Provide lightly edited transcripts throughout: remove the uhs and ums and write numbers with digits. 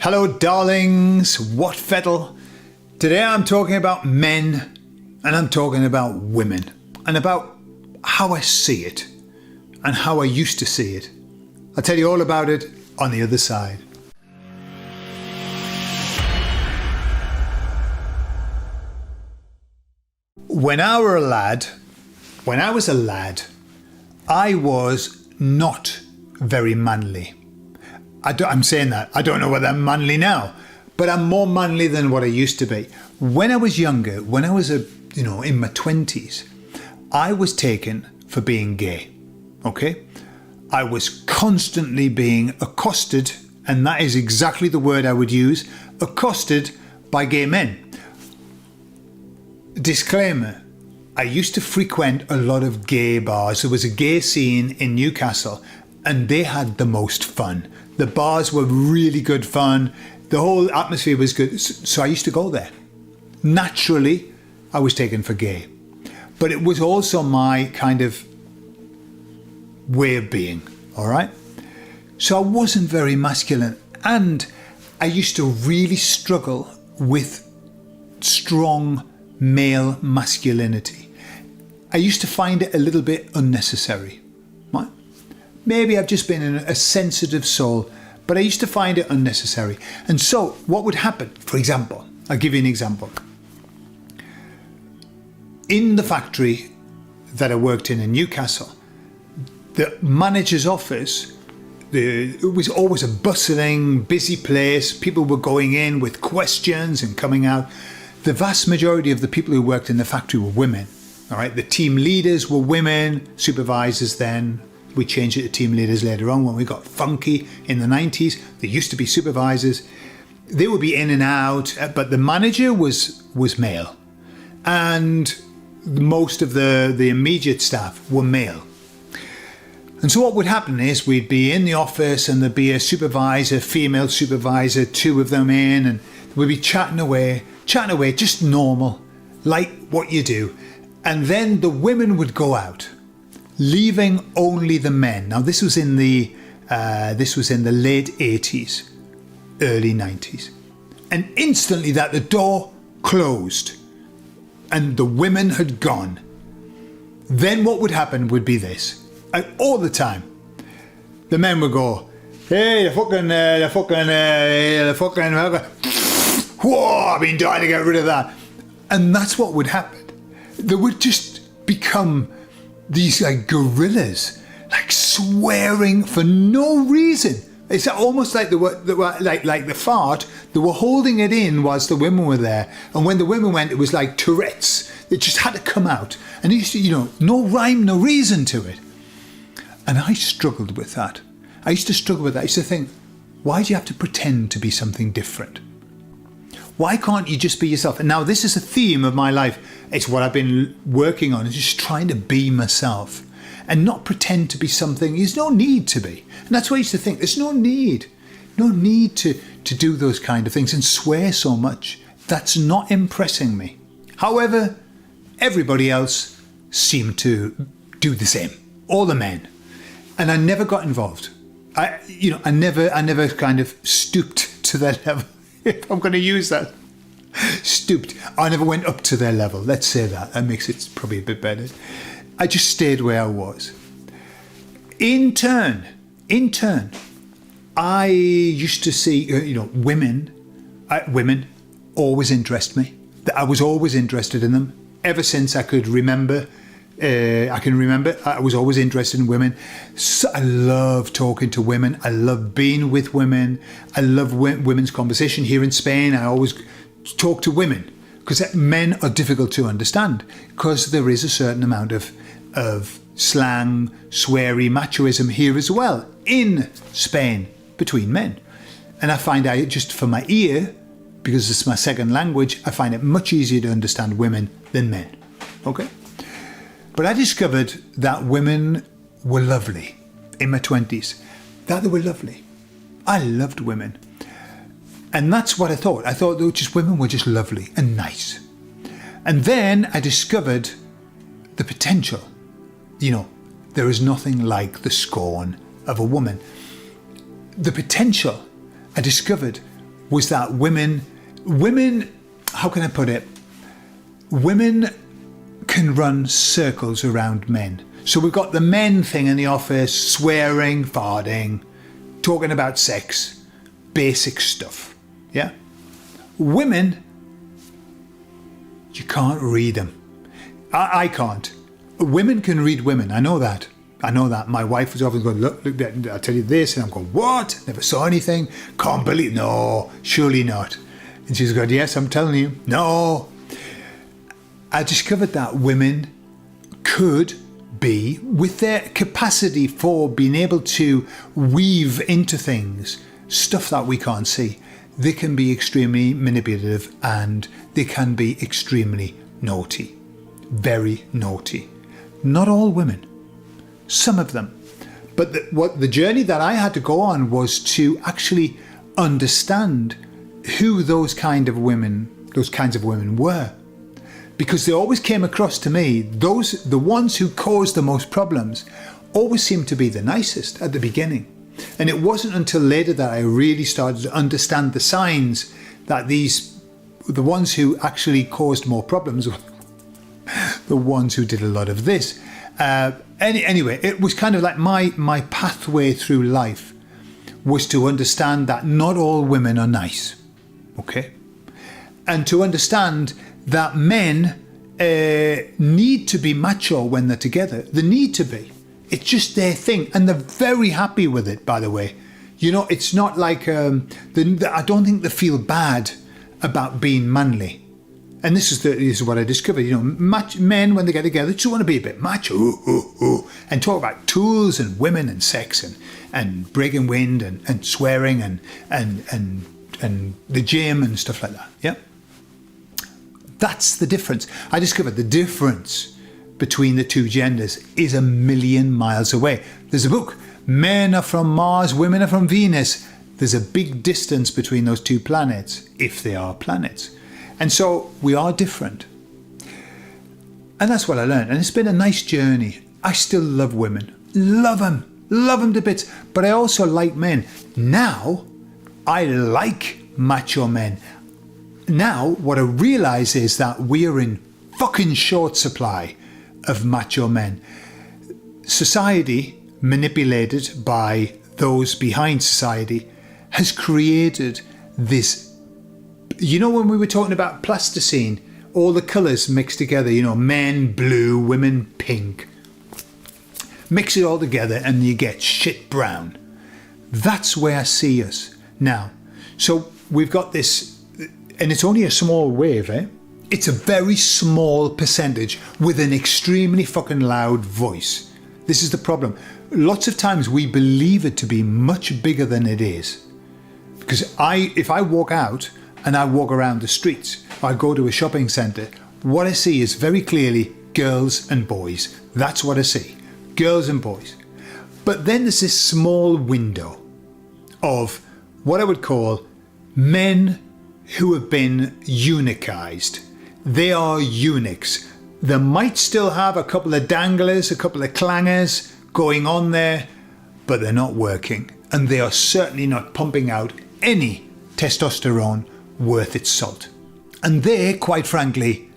Hello darlings, what fettle? Today I'm talking about men and I'm talking about women and about how I see it and how I used to see it. I'll tell you all about it on the other side. When I was a lad, I was not very manly. I'm saying that. I don't know whether I'm manly now, but I'm more manly than what I used to be. When I was younger, when I was in my 20s, I was taken for being gay. Okay? I was constantly being accosted, and that is exactly the word I would use, accosted by gay men. Disclaimer, I used to frequent a lot of gay bars. There was a gay scene in Newcastle and they had the most fun. The bars were really good fun. The whole atmosphere was good. So I used to go there. Naturally, I was taken for gay. But it was also my kind of way of being, all right? So I wasn't very masculine. And I used to really struggle with strong male masculinity. I used to find it a little bit unnecessary. Right? Maybe I've just been a sensitive soul, but I used to find it unnecessary. And so what would happen, for example, I'll give you an example. In the factory that I worked in Newcastle, the manager's office, it was always a bustling, busy place. People were going in with questions and coming out. The vast majority of the people who worked in the factory were women. All right, the team leaders were women, supervisors then. We changed it to team leaders later on when we got funky in the 90s. There used to be supervisors. They would be in and out, but the manager was male. And most of the immediate staff were male. And so what would happen is we'd be in the office and there'd be a supervisor, female supervisor, two of them in, and we'd be chatting away, just normal, like what you do. And then the women would go out, leaving only the men. Now this was in the late 80s, early 90s. And instantly the door closed and the women had gone. Then what would happen would be this. All the time, the men would go, hey, the fucking, whoa, I've been dying to get rid of that. And that's what would happen. They would just become these like gorillas, like swearing for no reason. It's almost like they were like the fart. They were holding it in whilst the women were there. And when the women went, it was like Tourette's. It just had to come out. And it used to, no rhyme, no reason to it. And I struggled with that. I used to struggle with that. I used to think, why do you have to pretend to be something different? Why can't you just be yourself? And now this is a theme of my life. It's what I've been working on, is just trying to be myself and not pretend to be something. There's no need to be. And that's what I used to think. There's no need to do those kind of things and swear so much. That's not impressing me. However, everybody else seemed to do the same. All the men. And I never got involved. I never kind of stooped to their level. If I'm going to use that. Stooped. I never went up to their level. Let's say that. That makes it probably a bit better. I just stayed where I was. In turn, I used to see, women always interest me. I was always interested in them. Ever since I could remember, I was always interested in women. So I love talking to women. I love being with women. I love women's conversation. Here in Spain, I always talk to women because men are difficult to understand because there is a certain amount of slang, sweary, machoism here as well in Spain between men. And I find out just for my ear, because it's my second language, I find it much easier to understand women than men. Okay? But I discovered that women were lovely in my 20s. That they were lovely. I loved women. And that's what I thought. I thought women were just lovely and nice. And then I discovered the potential. There is nothing like the scorn of a woman. The potential I discovered was that women, how can I put it? Women can run circles around men. So we've got the men thing in the office, swearing, farting, talking about sex, basic stuff. Yeah? Women, you can't read them. I can't. Women can read women. I know that. My wife was often going, look, I'll tell you this. And I'm going, what? Never saw anything. Can't believe. No, surely not. And she's going, yes, I'm telling you. No. I discovered that women could be, with their capacity for being able to weave into things, stuff that we can't see, they can be extremely manipulative and they can be extremely naughty. Very naughty. Not all women. Some of them. But the journey that I had to go on was to actually understand who those kinds of women were. Because they always came across to me, the ones who caused the most problems always seemed to be the nicest at the beginning. And it wasn't until later that I really started to understand the signs that the ones who actually caused more problems were the ones who did a lot of this. Anyway, it was kind of like my pathway through life was to understand that not all women are nice. Okay? And to understand that men need to be macho when they're together. They need to be. It's just their thing. And they're very happy with it, by the way. You know, it's not like, I don't think they feel bad about being manly. And this is what I discovered. You know, men, when they get together, just want to be a bit macho. And talk about tools and women and sex and breaking wind and swearing and the gym and stuff like that. Yeah. That's the difference. I discovered the difference between the two genders is a million miles away. There's a book, Men Are From Mars, Women Are From Venus. There's a big distance between those two planets, if they are planets. And so we are different. And that's what I learned. And it's been a nice journey. I still love women. Love them to bits. But I also like men. Now, I like macho men. Now, what I realise is that we are in fucking short supply of macho men. Society, manipulated by those behind society, has created this. You know, when we were talking about plasticine, all the colours mixed together, you know, men blue, women pink. Mix it all together and you get shit brown. That's where I see us now. So we've got this. And it's only a small wave, eh? It's a very small percentage with an extremely fucking loud voice. This is the problem. Lots of times we believe it to be much bigger than it is. Because if I walk out and I walk around the streets, I go to a shopping centre, what I see is very clearly girls and boys. That's what I see. Girls and boys. But then there's this small window of what I would call men who have been eunuchized. They are eunuchs. They might still have a couple of danglers, a couple of clangers going on there, but they're not working. And they are certainly not pumping out any testosterone worth its salt. And they, quite frankly,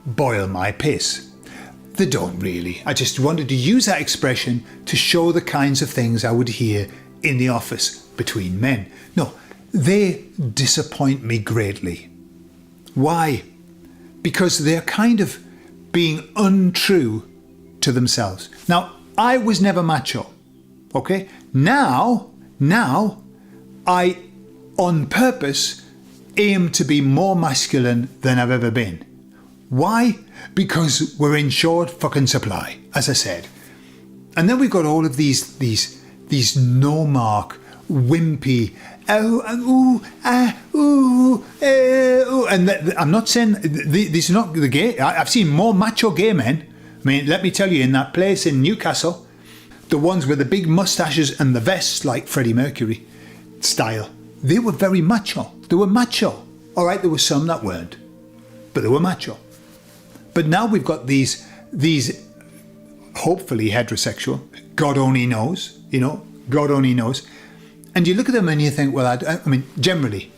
boil my piss. They don't really. I just wanted to use that expression to show the kinds of things I would hear in the office between men. No, they disappoint me greatly. Why? Because they're kind of being untrue to themselves. Now, I was never macho, okay? Now, I, on purpose, aim to be more masculine than I've ever been. Why? Because we're in short fucking supply, as I said. And then we've got all of these no-mark, wimpy, and I'm not saying these are not the gay. I've seen more macho gay men. I mean, let me tell you, in that place in Newcastle, the ones with the big mustaches and the vests like Freddie Mercury style, they were very macho. They were macho. All right, there were some that weren't, but they were macho. But now we've got these hopefully heterosexual, God only knows, God only knows, And you look at them and you think, well, I mean, generally,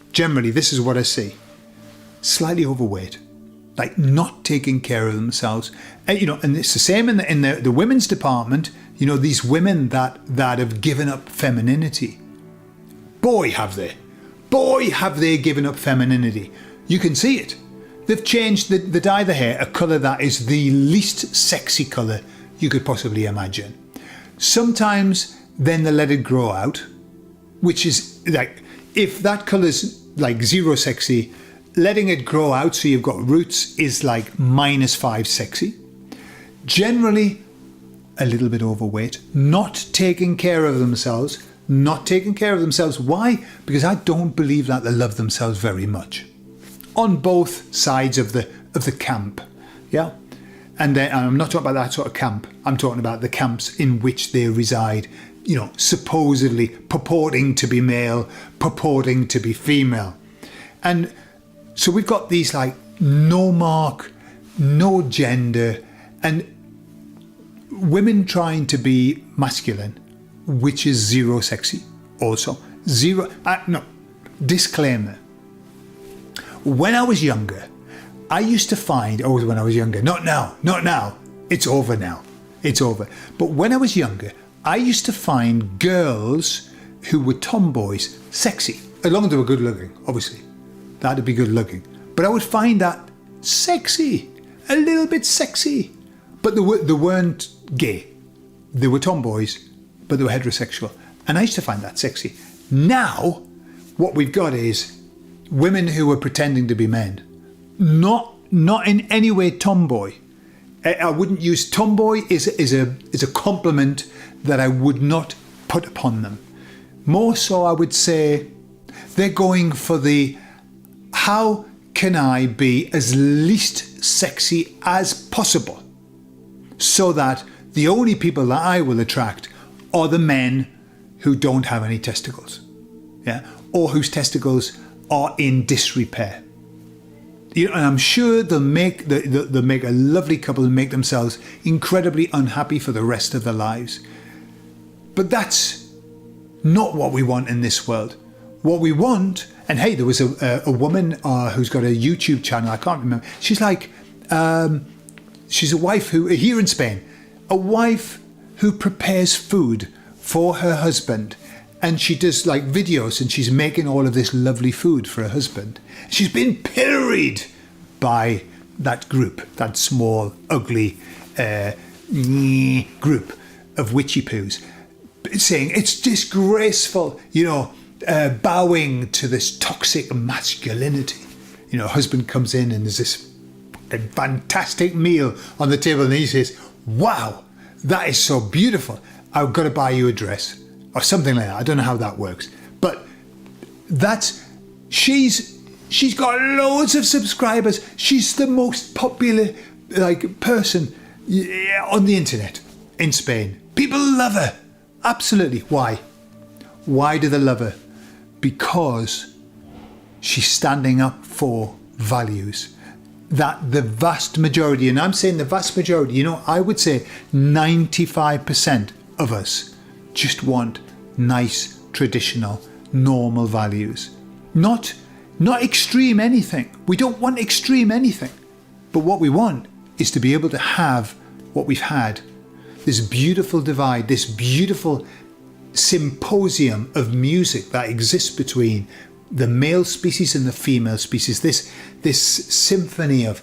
this is what I see. Slightly overweight, like not taking care of themselves. And, and it's the same in the women's department. These women that have given up femininity. Boy, have they given up femininity. You can see it. They've changed the dye the hair, a colour that is the least sexy colour you could possibly imagine. Sometimes then they let it grow out, which is like, if that colour's like zero sexy, letting it grow out so you've got roots is like -5 sexy. Generally, a little bit overweight, not taking care of themselves. Why? Because I don't believe that they love themselves very much. On both sides of the camp, yeah? And I'm not talking about that sort of camp. I'm talking about the camps in which they reside, supposedly purporting to be male, purporting to be female. And so we've got these like no mark, no gender, and women trying to be masculine, which is zero sexy also. Disclaimer. When I was younger, I used to find, when I was younger, not now, it's over now, it's over. But when I was younger, I used to find girls who were tomboys sexy, as long as they were good looking, obviously. That'd be good looking. But I would find that sexy, a little bit sexy. But they weren't gay. They were tomboys, but they were heterosexual. And I used to find that sexy. Now, what we've got is women who are pretending to be men. Not in any way tomboy. I wouldn't use tomboy is a compliment that I would not put upon them. More so, I would say they're going for the how can I be as least sexy as possible so that the only people that I will attract are the men who don't have any testicles, yeah, or whose testicles are in disrepair. And I'm sure they'll make a lovely couple and make themselves incredibly unhappy for the rest of their lives. But that's not what we want in this world. What we want, and hey, there was a woman who's got a YouTube channel, I can't remember. She's like, she's a wife who, here in Spain, a wife who prepares food for her husband. And she does like videos and she's making all of this lovely food for her husband. She's been pilloried by that group, that small, ugly group of witchy poos, saying it's disgraceful, bowing to this toxic masculinity. Husband comes in and there's this fantastic meal on the table and he says, wow, that is so beautiful. I've got to buy you a dress. Or something like that. I don't know how that works. But she's got loads of subscribers. She's the most popular person on the internet in Spain. People love her. Absolutely. Why? Why do they love her? Because she's standing up for values that the vast majority, and I'm saying the vast majority, I would say 95% of us just want nice, traditional, normal values. Not extreme anything. We don't want extreme anything. But what we want is to be able to have what we've had. This beautiful divide, this beautiful symposium of music that exists between the male species and the female species. This symphony of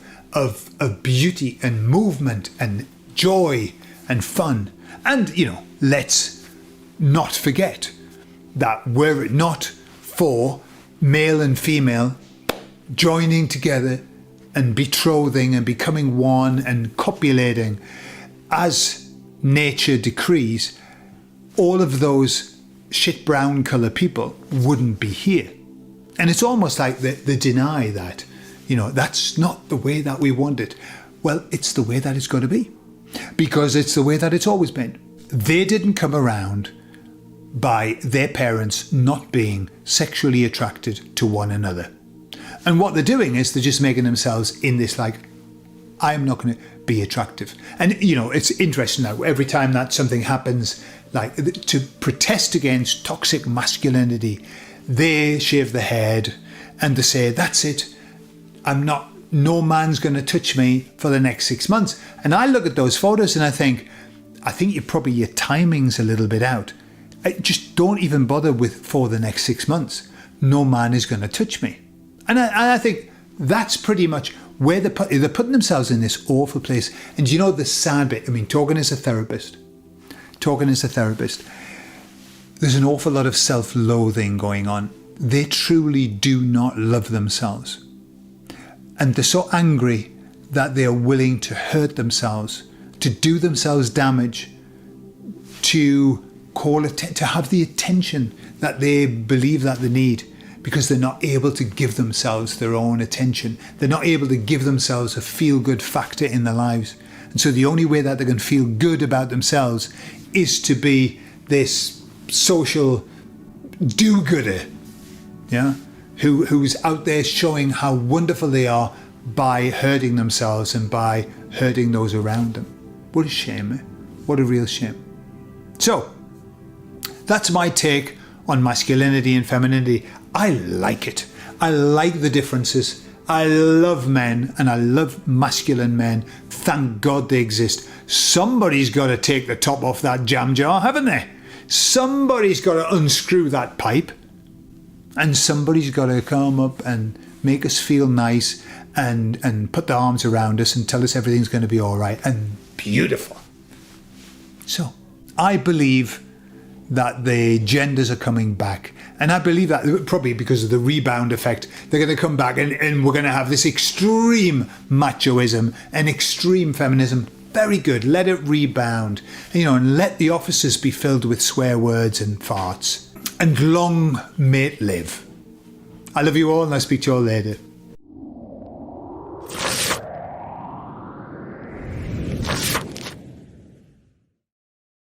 beauty and movement and joy and fun. And, let's not forget that were it not for male and female joining together and betrothing and becoming one and copulating as nature decrees, all of those shit brown colour people wouldn't be here. And it's almost like they deny that, that's not the way that we want it. Well, it's the way that it's going to be, because it's the way that it's always been. They didn't come around by their parents not being sexually attracted to one another. And what they're doing is they're just making themselves in this I'm not going to be attractive. And, it's interesting now, every time that something happens like to protest against toxic masculinity, they shave their head and they say, that's it, no man's going to touch me for the next 6 months. And I look at those photos and I think your timing's a little bit out. Just don't even bother with for the next 6 months. No man is going to touch me. And I think that's pretty much where they're putting themselves in this awful place. And you know the sad bit, I mean, talking as a therapist, there's an awful lot of self-loathing going on. They truly do not love themselves. And they're so angry that they are willing to hurt themselves, to do themselves damage, to have the attention that they believe that they need, because they're not able to give themselves their own attention. They're not able to give themselves a feel-good factor in their lives. And so the only way that they can feel good about themselves is to be this social do-gooder, yeah, who's out there showing how wonderful they are by hurting themselves and by hurting those around them. What a shame, eh? What a real shame. So, that's my take on masculinity and femininity. I like it. I like the differences. I love men and I love masculine men. Thank God they exist. Somebody's got to take the top off that jam jar, haven't they? Somebody's got to unscrew that pipe. And somebody's got to come up and make us feel nice and put their arms around us and tell us everything's going to be all right and beautiful. So, I believe that the genders are coming back. And I believe that probably because of the rebound effect, they're going to come back and we're going to have this extreme machoism and extreme feminism. Very good. Let it rebound. And let the offices be filled with swear words and farts. And long may it live. I love you all and I'll speak to you all later.